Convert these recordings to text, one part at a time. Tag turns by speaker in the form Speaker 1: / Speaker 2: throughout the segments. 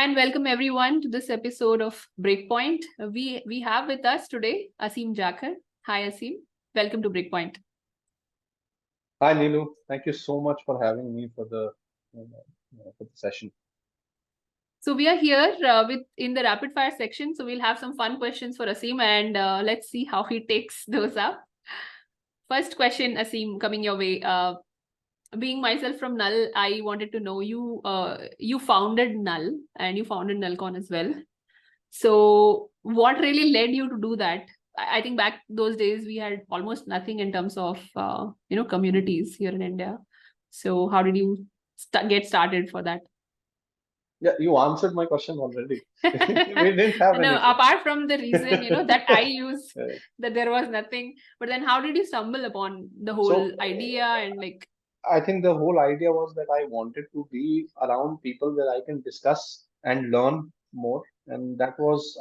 Speaker 1: Hi and welcome everyone to this episode of Breakpoint. We have with us today Aseem Jakhar. Hi Aseem, welcome to Breakpoint.
Speaker 2: Hi Neelu, thank you so much for having me for the session.
Speaker 1: So we are here in the rapid fire section. So we'll have some fun questions for Aseem and let's see how he takes those up. First question, Aseem, coming your way. Being myself from Null, I wanted to know you. You founded Null and you founded Nullcon as well. So what really led you to do that? I think back those days we had almost nothing in terms of communities here in India. So how did you get started for that?
Speaker 2: Yeah, you answered my question already. We didn't have
Speaker 1: No,
Speaker 2: anything.
Speaker 1: apart from the reason that I use that there was nothing, but then how did you stumble upon the whole idea and like?
Speaker 2: I think the whole idea was that I wanted to be around people where I can discuss and learn more, and that was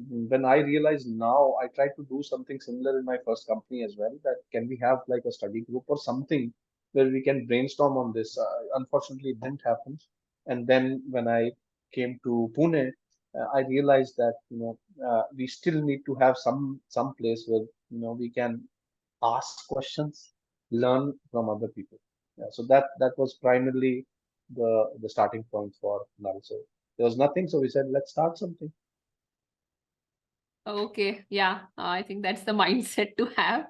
Speaker 2: when I realized now I tried to do something similar in my first company as well. That can we have like a study group or something where we can brainstorm on this? Unfortunately, it didn't happen. And then when I came to Pune, I realized that we still need to have some place where we can ask questions, learn from other people. Yeah, so that was primarily the starting point for Null. So there was nothing, so we said let's start something.
Speaker 1: Okay, yeah, I think that's the mindset to have.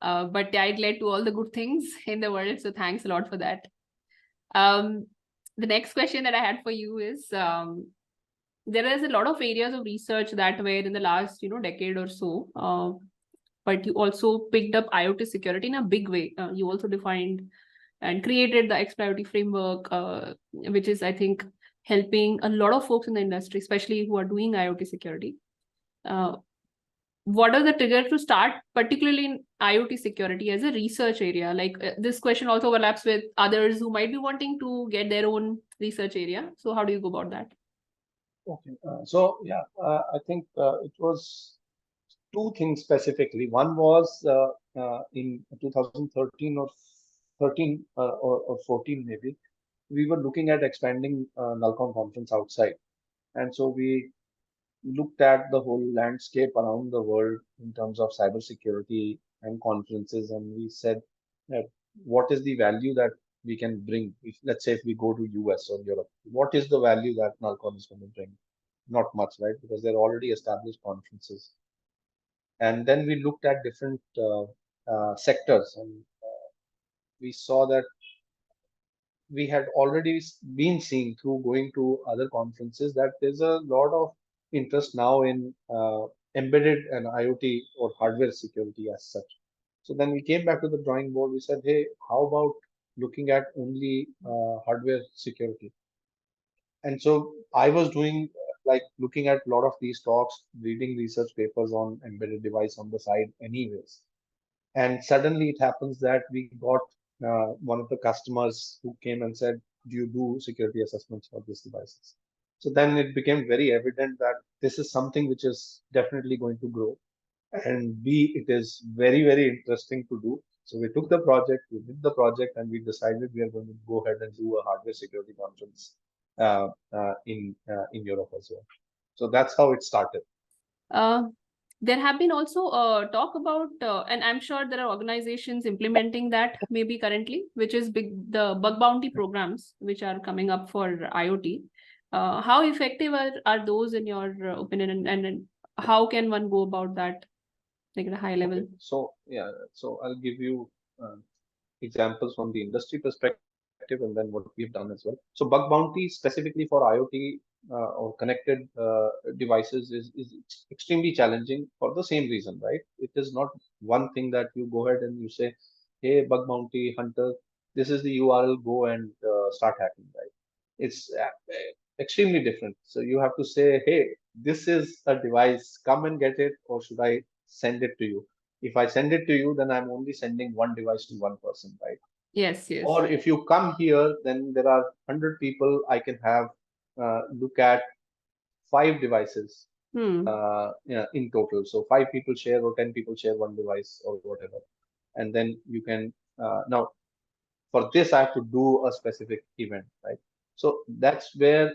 Speaker 1: But yeah, it led to all the good things in the world. So thanks a lot for that. The next question that I had for you is there is a lot of areas of research that were in the last decade or so, but you also picked up IoT security in a big way. You also defined and created the XPRIOT framework, which is, I think, helping a lot of folks in the industry, especially who are doing IoT security. What are the triggers to start, particularly in IoT security as a research area? Like this question also overlaps with others who might be wanting to get their own research area. So how do you go about that?
Speaker 2: Okay. I think it was two things specifically. One was in 2013 or 13 or 14 maybe, we were looking at expanding Nullcon conference outside. And so we looked at the whole landscape around the world in terms of cybersecurity and conferences, and we said that what is the value that we can bring? If, let's say if we go to US or Europe, what is the value that Nullcon is going to bring? Not much, right? Because they're already established conferences. And then we looked at different sectors, and we saw that we had already been seeing through going to other conferences that there's a lot of interest now in embedded and IoT or hardware security as such. So then we came back to the drawing board. We said, hey, how about looking at only hardware security? And so I was doing like looking at a lot of these talks, reading research papers on embedded device on the side, anyways. And suddenly it happens that we got one of the customers who came and said, do you do security assessments for these devices? So then it became very evident that this is something which is definitely going to grow. And B, it is very, very interesting to do. So we took the project, we did the project, and we decided we are going to go ahead and do a hardware security conference in Europe as well. So that's how it started.
Speaker 1: Uh, there have been also talk about, and I'm sure there are organizations implementing that maybe currently, which is the bug bounty programs, which are coming up for IoT. How effective are those in your opinion, and how can one go about that, like at a high level?
Speaker 2: Okay. So I'll give you examples from the industry perspective and then what we've done as well. So bug bounty specifically for IoT or connected devices is extremely challenging for the same reason, right? It is not one thing that you go ahead and you say, hey, bug bounty hunter, this is the URL, go and start hacking, right? It's extremely different. So you have to say, hey, this is a device, come and get it, or should I send it to you? If I send it to you, then I'm only sending one device to one person, right?
Speaker 1: Yes, yes.
Speaker 2: Or if you come here, then there are 100 people I can have look at 5 devices in total. So 5 people share or 10 people share one device or whatever. And then you can, now for this, I have to do a specific event, right? So that's where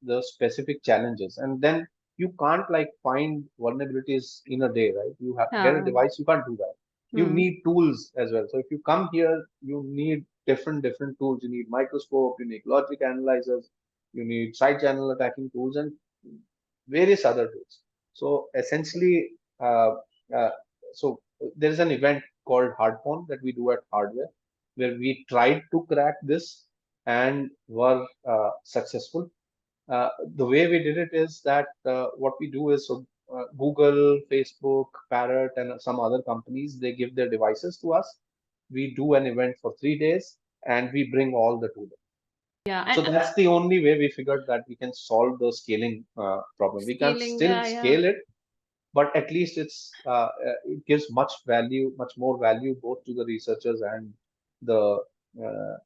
Speaker 2: the specific challenges, and then you can't like find vulnerabilities in a day, right? You have get a device, you can't do that. You need tools as well. So if you come here, you need different tools. You need microscope, you need logic analyzers, you need side channel attacking tools, and various other tools. So essentially, uh, uh, so there is an event called Hardphone that we do at Hardware, where we tried to crack this and were successful. The way we did it is that what we do is, so Google, Facebook, Parrot, and some other companies, they give their devices to us. We do an event for 3 days and we bring all the tools.
Speaker 1: Yeah.
Speaker 2: So that's the only way we figured that we can solve the scaling problem. We can
Speaker 1: Scaling,
Speaker 2: still scale it, but at least it gives much value, much more value both to the researchers and the uh,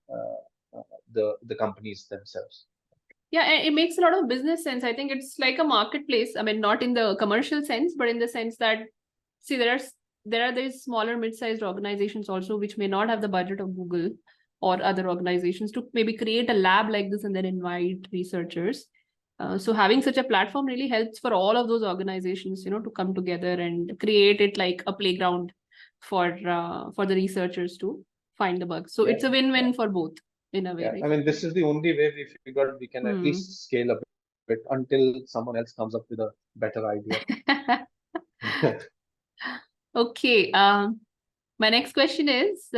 Speaker 2: the companies themselves.
Speaker 1: Yeah, and it makes a lot of business sense. I think it's like a marketplace. I mean, not in the commercial sense, but in the sense that, see, there are these smaller mid-sized organizations also which may not have the budget of Google or other organizations to maybe create a lab like this and then invite researchers. So having such a platform really helps for all of those organizations, to come together and create it like a playground for the researchers to find the bugs. So it's a win-win for both in a way.
Speaker 2: Yeah,
Speaker 1: Right?
Speaker 2: I mean, this is the only way we figured we can at least scale a bit until someone else comes up with a better idea.
Speaker 1: Okay. My next question is,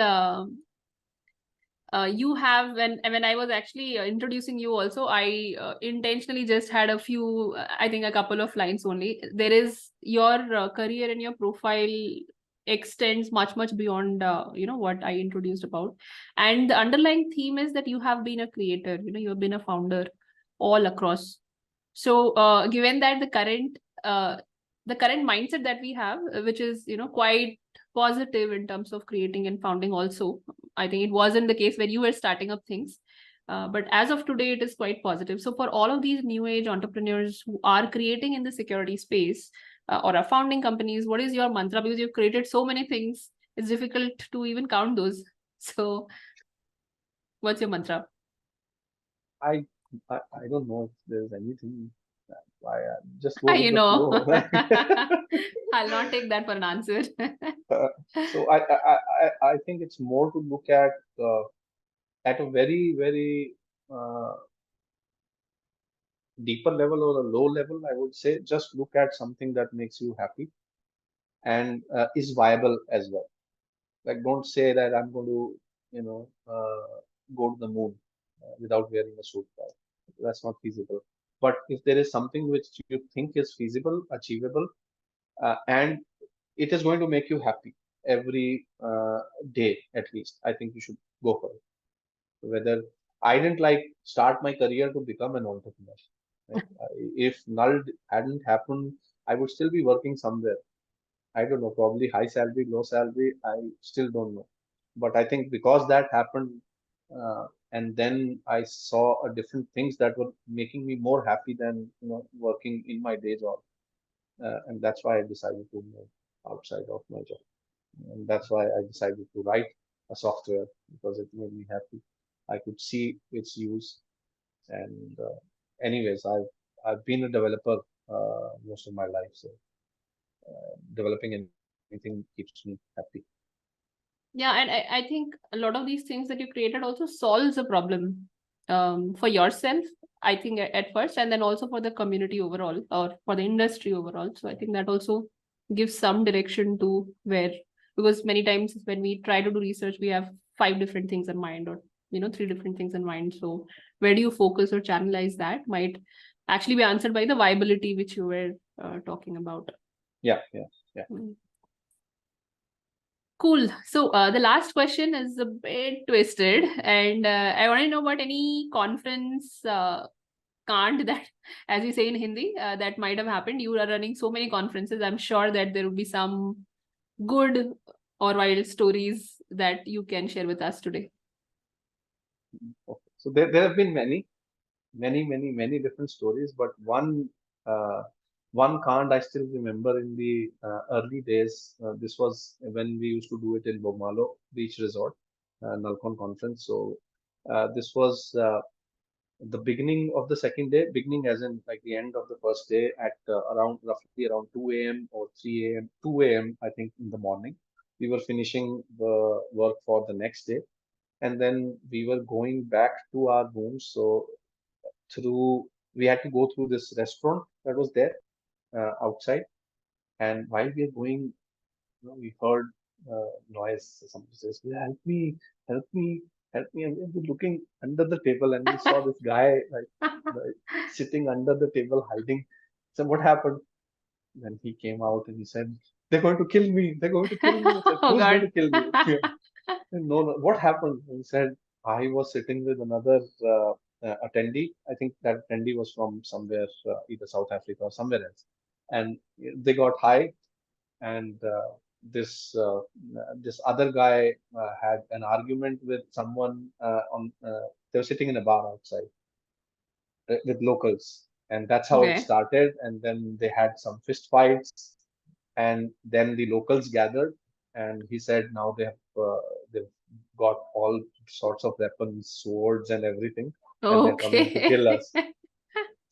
Speaker 1: you have, when I was actually introducing you also, I intentionally just had a few, I think a couple of lines only. There is your career and your profile extends much beyond what I introduced about, and the underlying theme is that you have been a creator, you have been a founder all across. So given that the current mindset that we have, which is quite positive in terms of creating and founding also, I think it wasn't the case when you were starting up things, but as of today it is quite positive. So for all of these new age entrepreneurs who are creating in the security space, or are founding companies, what is your mantra? Because you've created so many things, it's difficult to even count those. So what's your mantra?
Speaker 2: I, I don't know if there's anything. I just go with
Speaker 1: You
Speaker 2: the
Speaker 1: know,
Speaker 2: flow.
Speaker 1: I'll not take that for an answer.
Speaker 2: So I think it's more to look at a very deeper level or a low level. I would say just look at something that makes you happy and is viable as well. Like, don't say that I'm going to, go to the moon without wearing a suit. That's not feasible. But if there is something which you think is feasible, achievable, and it is going to make you happy every day at least, I think you should go for it. Whether I didn't like start my career to become an entrepreneur. Right? If null hadn't happened, I would still be working somewhere. I don't know, probably high salary, low salary. I still don't know. But I think because that happened, and then I saw a different things that were making me more happy than working in my day job, and that's why I decided to move outside of my job, and that's why I decided to write a software because it made me happy. I could see its use, and anyways, I've been a developer most of my life, so developing anything keeps me happy.
Speaker 1: Yeah, and I think a lot of these things that you created also solves a problem for yourself, I think at first, and then also for the community overall or for the industry overall. So I think that also gives some direction to where, because many times when we try to do research, we have 5 different things in mind, or 3 different things in mind. So where do you focus or channelize that might actually be answered by the viability which you were talking about.
Speaker 2: Yeah.
Speaker 1: Cool. So the last question is a bit twisted, and I want to know about any conference can't that, as we say in Hindi, that might have happened. You are running so many conferences. I'm sure that there will be some good or wild stories that you can share with us today.
Speaker 2: Okay. So there have been many different stories, but one can't I still remember in the early days. This was when we used to do it in Bogmalo Beach Resort, Nalcon conference. So this was the beginning of the second day, beginning as in like the end of the first day at roughly around 2 a.m. or 3 a.m., 2 a.m. I think in the morning, we were finishing the work for the next day. And then we were going back to our rooms. So we had to go through this restaurant that was there outside. And while we are going, we heard noise. Somebody says, "Yeah, help me, help me." And we were looking under the table and we saw this guy like sitting under the table hiding. So what happened? Then he came out and he said, "They're going to kill me. They're going to kill me." I said,
Speaker 1: Oh
Speaker 2: "Who's going
Speaker 1: God.
Speaker 2: to kill me?" No, no. What happened? He said, I was sitting with another attendee. I think that attendee was from somewhere, either South Africa or somewhere else. And they got high, and this other guy had an argument with someone they were sitting in a bar outside with locals, and that's how it
Speaker 1: Okay.
Speaker 2: started. And then they had some fist fights, and then the locals gathered, and he said now they've got all sorts of weapons, swords, and everything, and they're coming to
Speaker 1: Okay.
Speaker 2: kill us.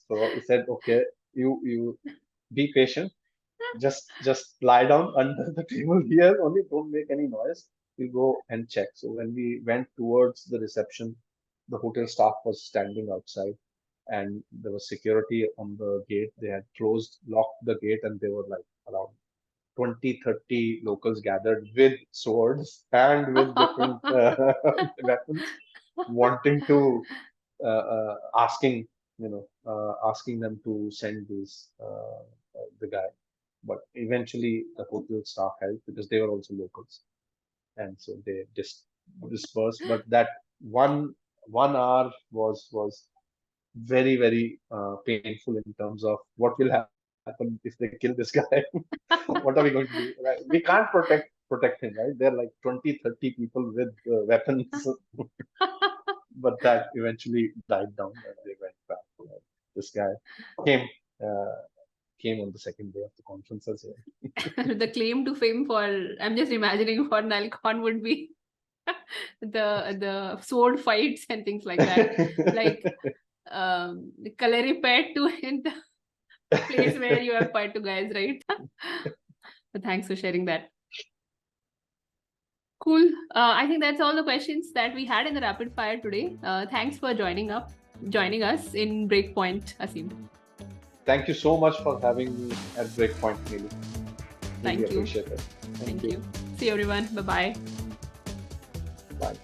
Speaker 2: So he said, "Okay, you be patient. Just lie down under the table here. Only don't make any noise. We'll go and check." So when we went towards the reception, the hotel staff was standing outside, and there was security on the gate. They had locked the gate, and they were like around 20, 30 locals gathered with swords and with different weapons, wanting to asking them to send the guy. But eventually, the hotel staff helped because they were also locals, and so they just dispersed. But that one hour was very, very painful in terms of what will happen if they kill this guy. What are we going to do? Right? We can't protect him, right? There are like 20, 30 people with weapons, but that eventually died down and they went back. This guy came uh, came on the second day of the conference as well.
Speaker 1: The claim to fame for, I'm just imagining for Nalcon would be the sword fights and things like that. Like the Kaleri paired to in the place where you have paired to guys, right? But thanks for sharing that. Cool. I think that's all the questions that we had in the rapid fire today. Thanks for joining us in Breakpoint, Aseem.
Speaker 2: Thank you so much for having me at Breakpoint, Neeli.
Speaker 1: Thank you.
Speaker 2: Appreciate it.
Speaker 1: Thank you. See you everyone. Bye-bye.
Speaker 2: Bye.